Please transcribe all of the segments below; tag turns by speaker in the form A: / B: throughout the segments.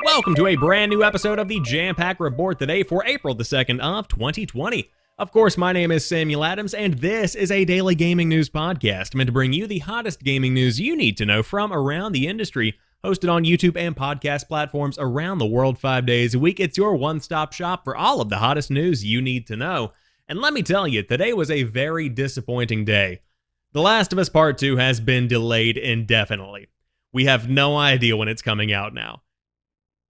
A: Welcome to a brand new episode of the Jampack Report today for April the 2nd of 2020. Of course, my name is Samuel Adams, and this is a daily gaming news podcast meant to bring you the hottest gaming news you need to know from around the industry. Hosted on YouTube and podcast platforms around the world 5 days a week, it's your one-stop shop for all of the hottest news you need to know. And let me tell you, today was a very disappointing day. The Last of Us Part 2 has been delayed indefinitely. We have no idea when it's coming out now.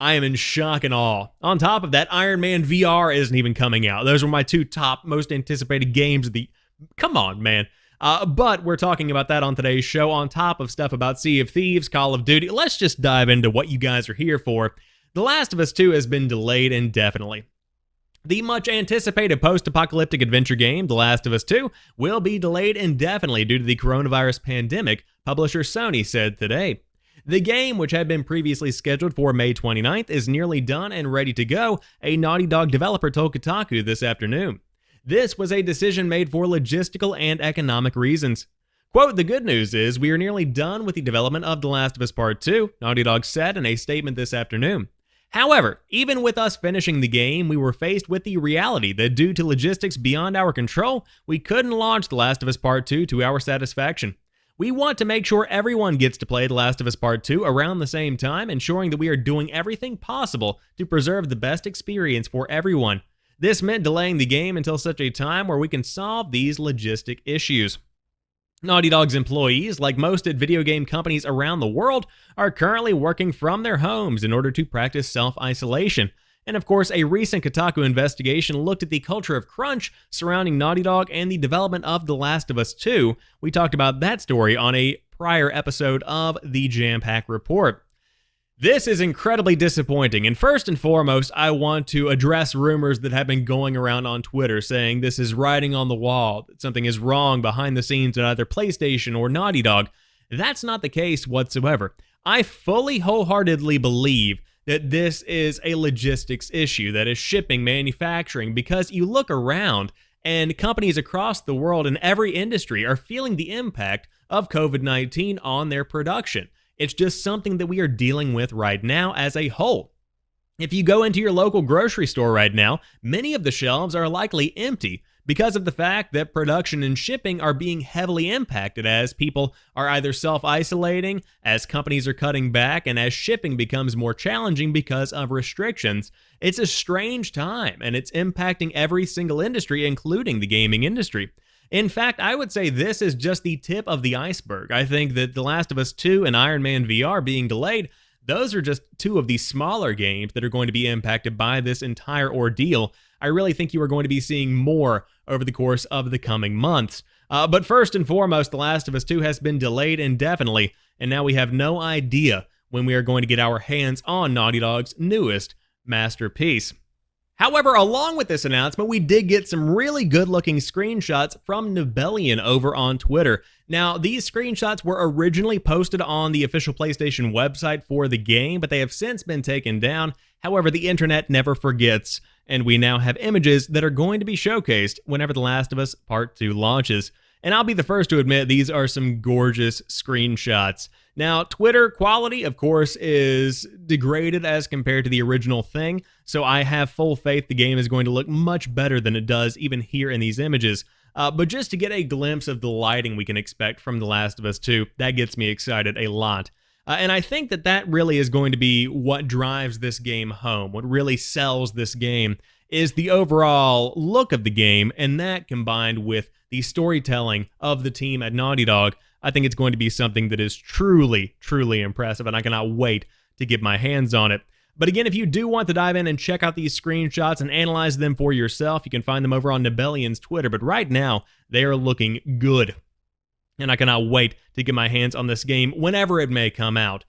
A: I am in shock and awe. On top of that, Iron Man VR isn't even coming out. Those were my two top most anticipated games of the... Come on, man. But we're talking about that on today's show, on top of stuff about Sea of Thieves, Call of Duty. Let's just dive into what you guys are here for. The Last of Us 2 has been delayed indefinitely. The much anticipated post-apocalyptic adventure game, The Last of Us 2, will be delayed indefinitely due to the coronavirus pandemic, publisher Sony said today. The game, which had been previously scheduled for May 29th, is nearly done and ready to go, a Naughty Dog developer told Kotaku this afternoon. This was a decision made for logistical and economic reasons. Quote, "The good news is we are nearly done with the development of The Last of Us Part 2, Naughty Dog said in a statement this afternoon. However, even with us finishing the game, we were faced with the reality that due to logistics beyond our control, we couldn't launch The Last of Us Part 2 to our satisfaction. We want to make sure everyone gets to play The Last of Us Part 2 around the same time, ensuring that we are doing everything possible to preserve the best experience for everyone. This meant delaying the game until such a time where we can solve these logistic issues." Naughty Dog's employees, like most at video game companies around the world, are currently working from their homes in order to practice self-isolation. And of course, a recent Kotaku investigation looked at the culture of crunch surrounding Naughty Dog and the development of The Last of Us 2. We talked about that story on a prior episode of the Jampack Report. This is incredibly disappointing, and first and foremost, I want to address rumors that have been going around on Twitter saying this is writing on the wall, that something is wrong behind the scenes at either PlayStation or Naughty Dog. That's not the case whatsoever. I fully, wholeheartedly believe that this is a logistics issue, that is shipping, manufacturing, because you look around and companies across the world in every industry are feeling the impact of COVID-19 on their production. It's just something that we are dealing with right now as a whole. If you go into your local grocery store right now, many of the shelves are likely empty because of the fact that production and shipping are being heavily impacted as people are either self-isolating, as companies are cutting back, and as shipping becomes more challenging because of restrictions. It's a strange time, and it's impacting every single industry, including the gaming industry. In fact, I would say this is just the tip of the iceberg. I think that The Last of Us 2 and Iron Man VR being delayed, those are just two of the smaller games that are going to be impacted by this entire ordeal. I really think you are going to be seeing more over the course of the coming months. But first and foremost, The Last of Us 2 has been delayed indefinitely, and now we have no idea when we are going to get our hands on Naughty Dog's newest masterpiece. However, along with this announcement, we did get some really good-looking screenshots from Nebellion over on Twitter. Now, these screenshots were originally posted on the official PlayStation website for the game, but they have since been taken down. However, the internet never forgets, and we now have images that are going to be showcased whenever The Last of Us Part 2 launches. And I'll be the first to admit these are some gorgeous screenshots. Now, Twitter quality, of course, is degraded as compared to the original thing, so I have full faith the game is going to look much better than it does even here in these images. But just to get a glimpse of the lighting we can expect from The Last of Us 2, that gets me excited a lot. And I think that that really is going to be what drives this game home. What really sells this game is the overall look of the game, and that combined with the storytelling of the team at Naughty Dog, I think it's going to be something that is truly, truly impressive, and I cannot wait to get my hands on it. But again, if you do want to dive in and check out these screenshots and analyze them for yourself, you can find them over on Nebellion's Twitter. But right now, they are looking good, and I cannot wait to get my hands on this game whenever it may come out.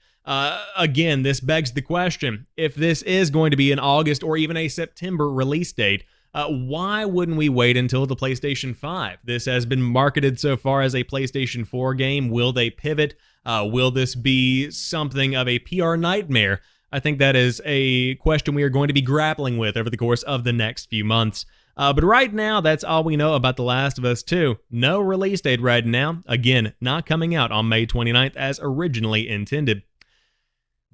A: Again, this begs the question, if this is going to be an August or even a September release date, why wouldn't we wait until the PlayStation 5? This has been marketed so far as a PlayStation 4 game. Will they pivot? Will this be something of a PR nightmare? I think that is a question we are going to be grappling with over the course of the next few months. But right now, that's all we know about The Last of Us 2. No release date right now. Again, not coming out on May 29th as originally intended.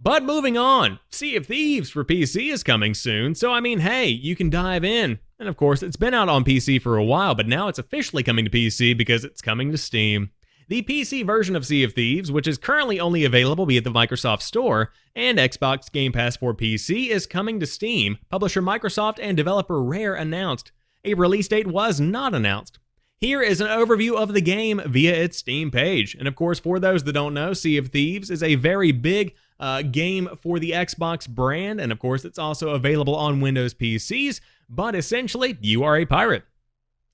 A: But moving on, Sea of Thieves for PC is coming soon, so I mean, hey, you can dive in. And of course, it's been out on PC for a while, but now it's officially coming to PC because it's coming to Steam. The PC version of Sea of Thieves, which is currently only available via the Microsoft Store and Xbox Game Pass for PC, is coming to Steam. Publisher Microsoft and developer Rare announced. A release date was not announced. Here is an overview of the game via its Steam page. And of course, for those that don't know, Sea of Thieves is a very big game for the Xbox brand, and of course, it's also available on Windows PCs, but essentially, you are a pirate.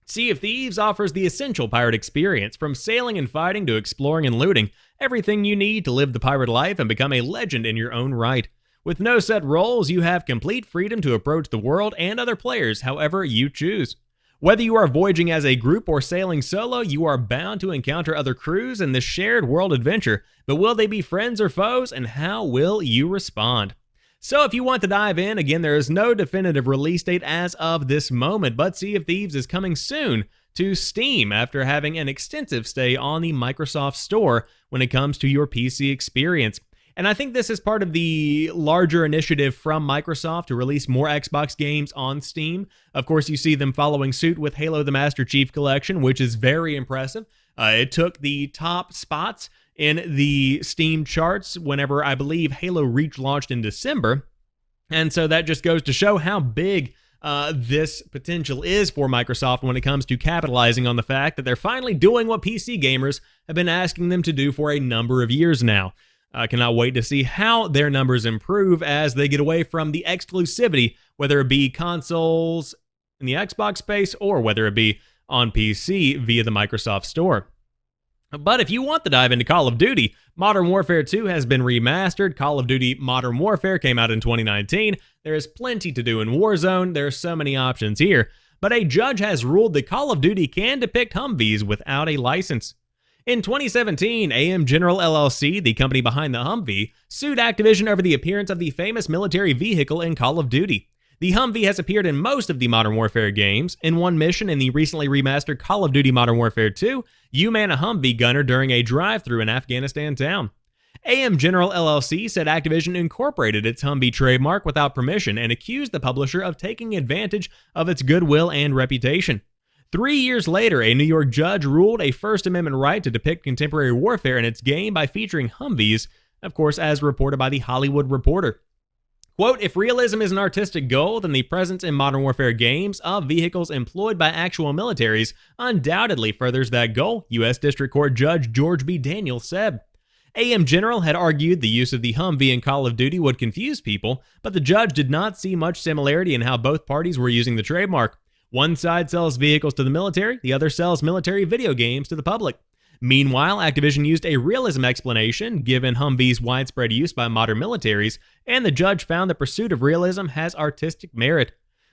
A: Sea of Thieves offers the essential pirate experience, from sailing and fighting to exploring and looting, everything you need to live the pirate life and become a legend in your own right. With no set roles, you have complete freedom to approach the world and other players however you choose. Whether you are voyaging as a group or sailing solo, you are bound to encounter other crews in this shared world adventure, but will they be friends or foes, and how will you respond? So if you want to dive in, again, there is no definitive release date as of this moment, but Sea of Thieves is coming soon to Steam after having an extensive stay on the Microsoft Store when it comes to your PC experience. And I think this is part of the larger initiative from Microsoft to release more Xbox games on Steam. Of course, you see them following suit with Halo the Master Chief Collection, which is very impressive. It took the top spots in the Steam charts whenever, I believe, Halo Reach launched in December. And so that just goes to show how big this potential is for Microsoft when it comes to capitalizing on the fact that they're finally doing what PC gamers have been asking them to do for a number of years now. I cannot wait to see how their numbers improve as they get away from the exclusivity, whether it be consoles in the Xbox space or whether it be on PC via the Microsoft Store. But if you want to dive into Call of Duty, Modern Warfare 2 has been remastered. Call of Duty Modern Warfare came out in 2019. There is plenty to do in Warzone. There are so many options here. But a judge has ruled that Call of Duty can depict Humvees without a license. In 2017, AM General LLC, the company behind the Humvee, sued Activision over the appearance of the famous military vehicle in Call of Duty. The Humvee has appeared in most of the Modern Warfare games. In one mission in the recently remastered Call of Duty Modern Warfare 2, you man a Humvee gunner during a drive-thru in Afghanistan town. AM General LLC said Activision incorporated its Humvee trademark without permission and accused the publisher of taking advantage of its goodwill and reputation. 3 years later, a New York judge ruled a First Amendment right to depict contemporary warfare in its game by featuring Humvees, of course, as reported by The Hollywood Reporter. Quote, if realism is an artistic goal, then the presence in Modern Warfare games of vehicles employed by actual militaries undoubtedly furthers that goal, U.S. District Court Judge George B. Daniels said. AM General had argued the use of the Humvee in Call of Duty would confuse people, but the judge did not see much similarity in how both parties were using the trademark. One side sells vehicles to the military, the other sells military video games to the public. Meanwhile, Activision used a realism explanation, given Humvee's widespread use by modern militaries, and the judge found the pursuit of realism has artistic merit.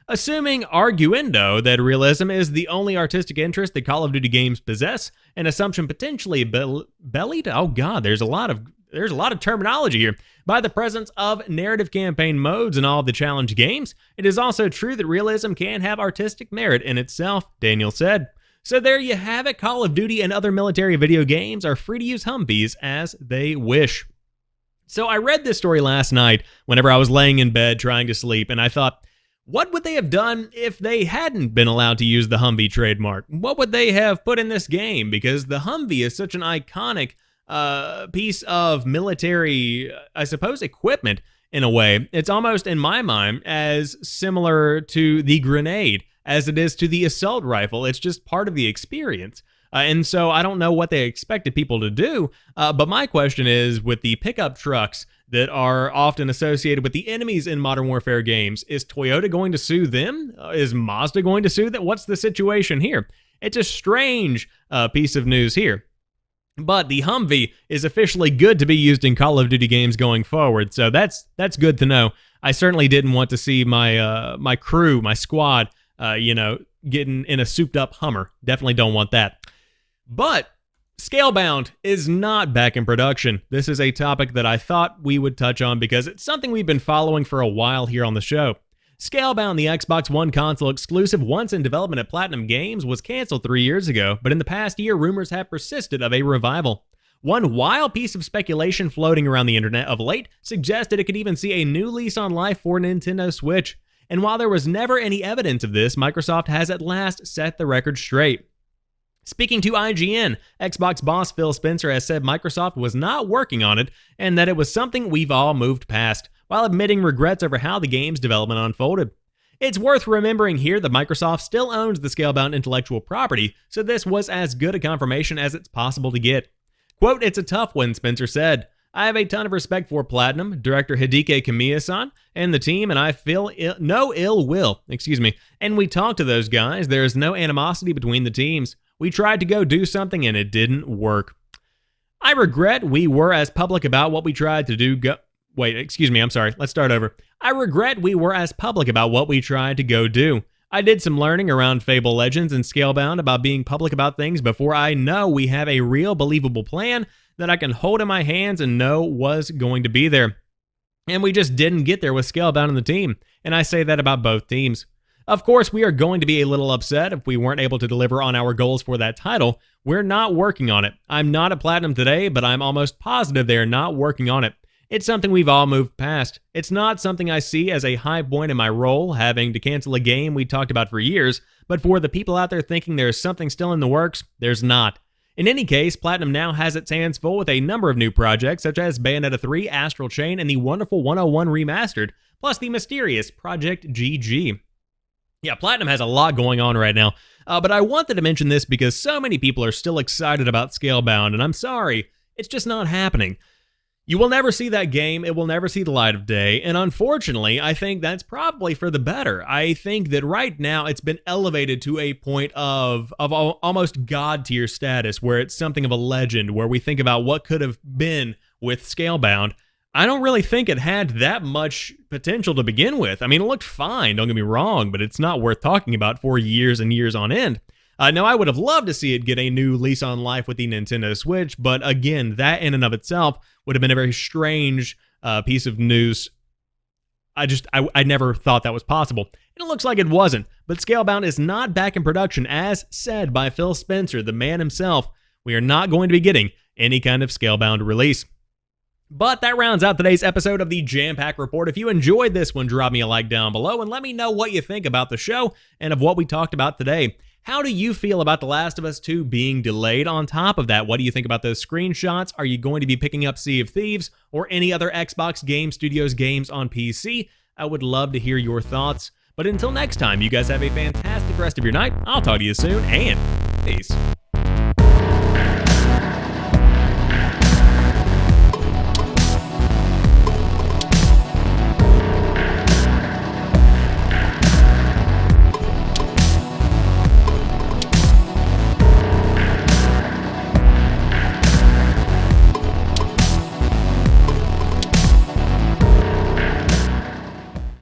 A: Assuming arguendo that realism is the only artistic interest that Call of Duty games possess, an assumption potentially bellied? Oh god, there's a lot of terminology here. By the presence of narrative campaign modes in all of the challenge games, it is also true that realism can have artistic merit in itself, Daniel said. So there you have it. Call of Duty and other military video games are free to use Humvees as they wish. So I read this story last night whenever I was laying in bed trying to sleep, and I thought, what would they have done if they hadn't been allowed to use the Humvee trademark? What would they have put in this game? Because the Humvee is such an iconic piece of military, I suppose, equipment in a way. It's almost, in my mind, as similar to the grenade as it is to the assault rifle. It's just part of the experience. And so I don't know what they expected people to do, but my question is, with the pickup trucks that are often associated with the enemies in Modern Warfare games, is Toyota going to sue them? Is Mazda going to sue them? What's the situation here? It's a strange piece of news here. But the Humvee is officially good to be used in Call of Duty games going forward, so that's good to know. I certainly didn't want to see my crew, my squad, getting in a souped-up Hummer. Definitely don't want that. But Scalebound is not back in production. This is a topic that I thought we would touch on because it's something we've been following for a while here on the show. Scalebound, the Xbox One console exclusive once in development at Platinum Games, was canceled 3 years ago, but in the past year, rumors have persisted of a revival. One wild piece of speculation floating around the internet of late suggested it could even see a new lease on life for Nintendo Switch. And while there was never any evidence of this, Microsoft has at last set the record straight. Speaking to IGN, Xbox boss Phil Spencer has said Microsoft was not working on it and that it was something we've all moved past, while admitting regrets over how the game's development unfolded. It's worth remembering here that Microsoft still owns the Scalebound intellectual property, so this was as good a confirmation as it's possible to get. Quote, "It's a tough one," Spencer said. "I have a ton of respect for Platinum, director Hideki Kamiya-san, and the team, and I feel no ill will, and we talked to those guys. There's no animosity between the teams. We tried to go do something and it didn't work. I regret we were as public about what we tried to do I regret we were as public about what we tried to go do. I did some learning around Fable Legends and Scalebound about being public about things before I know we have a real believable plan that I can hold in my hands and know was going to be there. And we just didn't get there with Scalebound and the team, and I say that about both teams. Of course, we are going to be a little upset if we weren't able to deliver on our goals for that title. We're not working on it. I'm not at Platinum today, but I'm almost positive they are not working on it. It's something we've all moved past. It's not something I see as a high point in my role, having to cancel a game we talked about for years, but for the people out there thinking there's something still in the works, there's not. In any case, Platinum now has its hands full with a number of new projects, such as Bayonetta 3, Astral Chain, and the wonderful 101 Remastered, plus the mysterious Project GG. Yeah, Platinum has a lot going on right now, but I wanted to mention this because so many people are still excited about Scalebound, and I'm sorry, it's just not happening. You will never see that game, it will never see the light of day, and unfortunately, I think that's probably for the better. I think that right now it's been elevated to a point of almost god-tier status, where it's something of a legend, where we think about what could have been with Scalebound. I don't really think it had that much potential to begin with. I mean, it looked fine, don't get me wrong, but it's not worth talking about for years and years on end. Now, I would have loved to see it get a new lease on life with the Nintendo Switch, but again, that in and of itself would have been a very strange piece of news. I never thought that was possible. And it looks like it wasn't, but Scalebound is not back in production, as said by Phil Spencer, the man himself. We are not going to be getting any kind of Scalebound release. But that rounds out today's episode of the Jampack Report. If you enjoyed this one, drop me a like down below and let me know what you think about the show and of what we talked about today. How do you feel about The Last of Us 2 being delayed? On top of that, what do you think about those screenshots? Are you going to be picking up Sea of Thieves or any other Xbox Game Studios games on PC? I would love to hear your thoughts. But until next time, you guys have a fantastic rest of your night. I'll talk to you soon, and peace.